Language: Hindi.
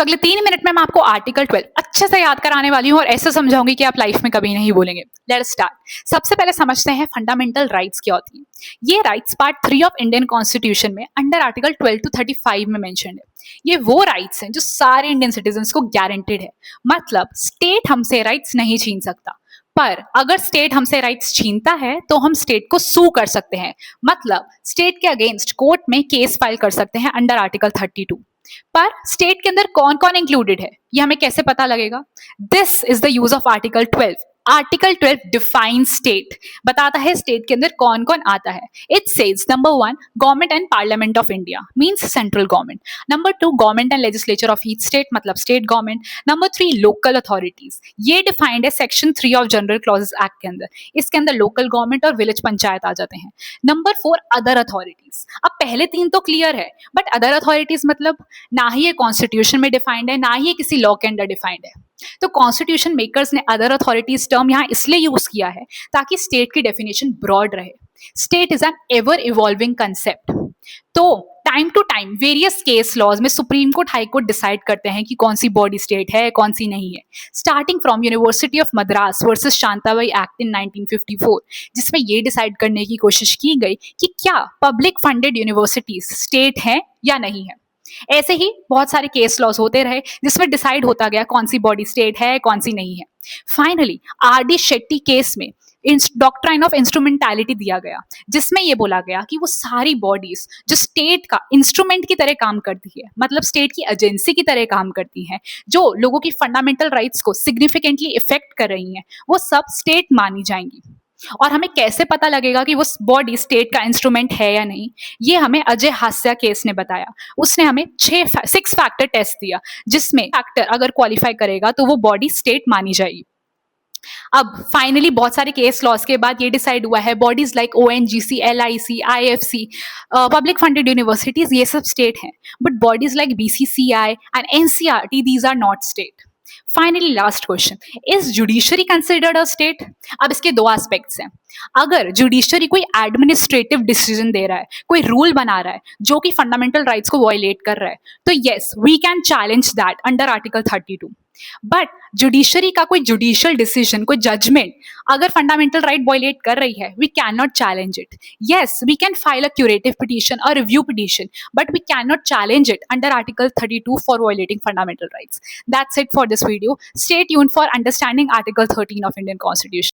तो अगले 3 मिनट में मैं आपको आर्टिकल 12 अच्छे से याद कराने वाली हूँ और ऐसे समझाऊंगी कि आप लाइफ में कभी नहीं भूलेंगे। Let's start. सबसे पहले समझते हैं फंडामेंटल राइट्स क्या होती है। ये rights part 3 of Indian constitution में अंडर आर्टिकल 12 to 35 में मेंशन्ड है। ये वो राइट्स हैं जो सारे इंडियन सिटीजन्स को गारंटेड है। मतलब स्टेट हमसे राइट्स नहीं छीन सकता, पर अगर स्टेट हमसे राइट्स छीनता है तो हम स्टेट को सू कर सकते हैं। मतलब स्टेट के अगेंस्ट कोर्ट में केस फाइल कर सकते हैं अंडर आर्टिकल 32। पर स्टेट के अंदर कौन कौन इंक्लूडेड है ये हमें कैसे पता लगेगा? This is the use of article 12। Article 12 define state, बताता है स्टेट के अंदर कौन कौन आता है। It says number 1 government and parliament of India means central government. Number 2 government and legislature of each state मतलब state government. Number 3 local authorities, ये डिफाइंड है section 3 of general clauses act के अंदर। इसके अंदर लोकल गवर्नमेंट और विलेज पंचायत आ जाते हैं। Number 4 other authorities. अब पहले 3 तो क्लियर है, बट अदर अथॉरिटीज मतलब ना ही ये कॉन्स्टिट्यूशन में डिफाइंड है ना ही ये किसी लॉ के अंडर डिफाइंड है। तो कॉन्स्टिट्यूशन मेकर्स ने अदर अथॉरिटीज टर्म यहाँ इसलिए यूज किया है ताकि स्टेट की डेफिनेशन ब्रॉड रहे। State is an ever evolving concept. तो time to time various case laws में supreme court high court decide करते हैं कि कौन सी बॉडी स्टेट है कौन सी नहीं है। Starting from university of Madras versus Shantabai act in 1954, जिसमें ये डिसाइड करने की कोशिश की गई कि क्या पब्लिक फंडेड यूनिवर्सिटीज स्टेट है या नहीं है। ऐसे ही बहुत सारे केस लॉस होते रहे जिसमें डिसाइड होता गया कौन सी बॉडी स्टेट है कौन सी नहीं है। Finally R D. शेट्टी केस में डॉक्ट्राइन ऑफ इंस्ट्रूमेंटैलिटी दिया गया, जिसमें यह बोला गया कि वो सारी बॉडीज जो स्टेट का इंस्ट्रूमेंट की तरह काम करती है, मतलब स्टेट की एजेंसी की तरह काम करती हैं, जो लोगों की फंडामेंटल राइट्स को सिग्निफिकेंटली इफेक्ट कर रही हैं, वो सब स्टेट मानी जाएंगी। और हमें कैसे पता लगेगा कि वो बॉडी स्टेट का इंस्ट्रूमेंट है या नहीं, ये हमें अजय हास्या केस ने बताया। उसने हमें 6 फैक्टर टेस्ट दिया, जिसमें फैक्टर अगर क्वालिफाई करेगा तो वो बॉडी स्टेट मानी जाएगी। अब फाइनली बहुत सारे केस लॉस के बाद ये डिसाइड हुआ है bodies like ONGC, LIC, IFC, public funded universities, ये सब स्टेट हैं, but bodies like BCCI and NCERT these are not state. Finally last question, is judiciary considered a state? अब इसके 2 एस्पेक्ट्स हैं। अगर जुडिशरी कोई एडमिनिस्ट्रेटिव डिसीजन दे रहा है, कोई रूल बना रहा है जो कि फंडामेंटल राइट्स को वायलेट कर रहा है, तो yes we can challenge that under article 32। But judiciary का कोई जुडिशियल डिसीजन, कोई जजमेंट अगर फंडामेंटल राइट वायलेट कर रही है, we can not challenge it. Yes we can file a curative petition और review petition, but we can not challenge it under article 32 for violating fundamental rights. That's it for this video. Stay tuned for understanding Article 13 of Indian Constitution.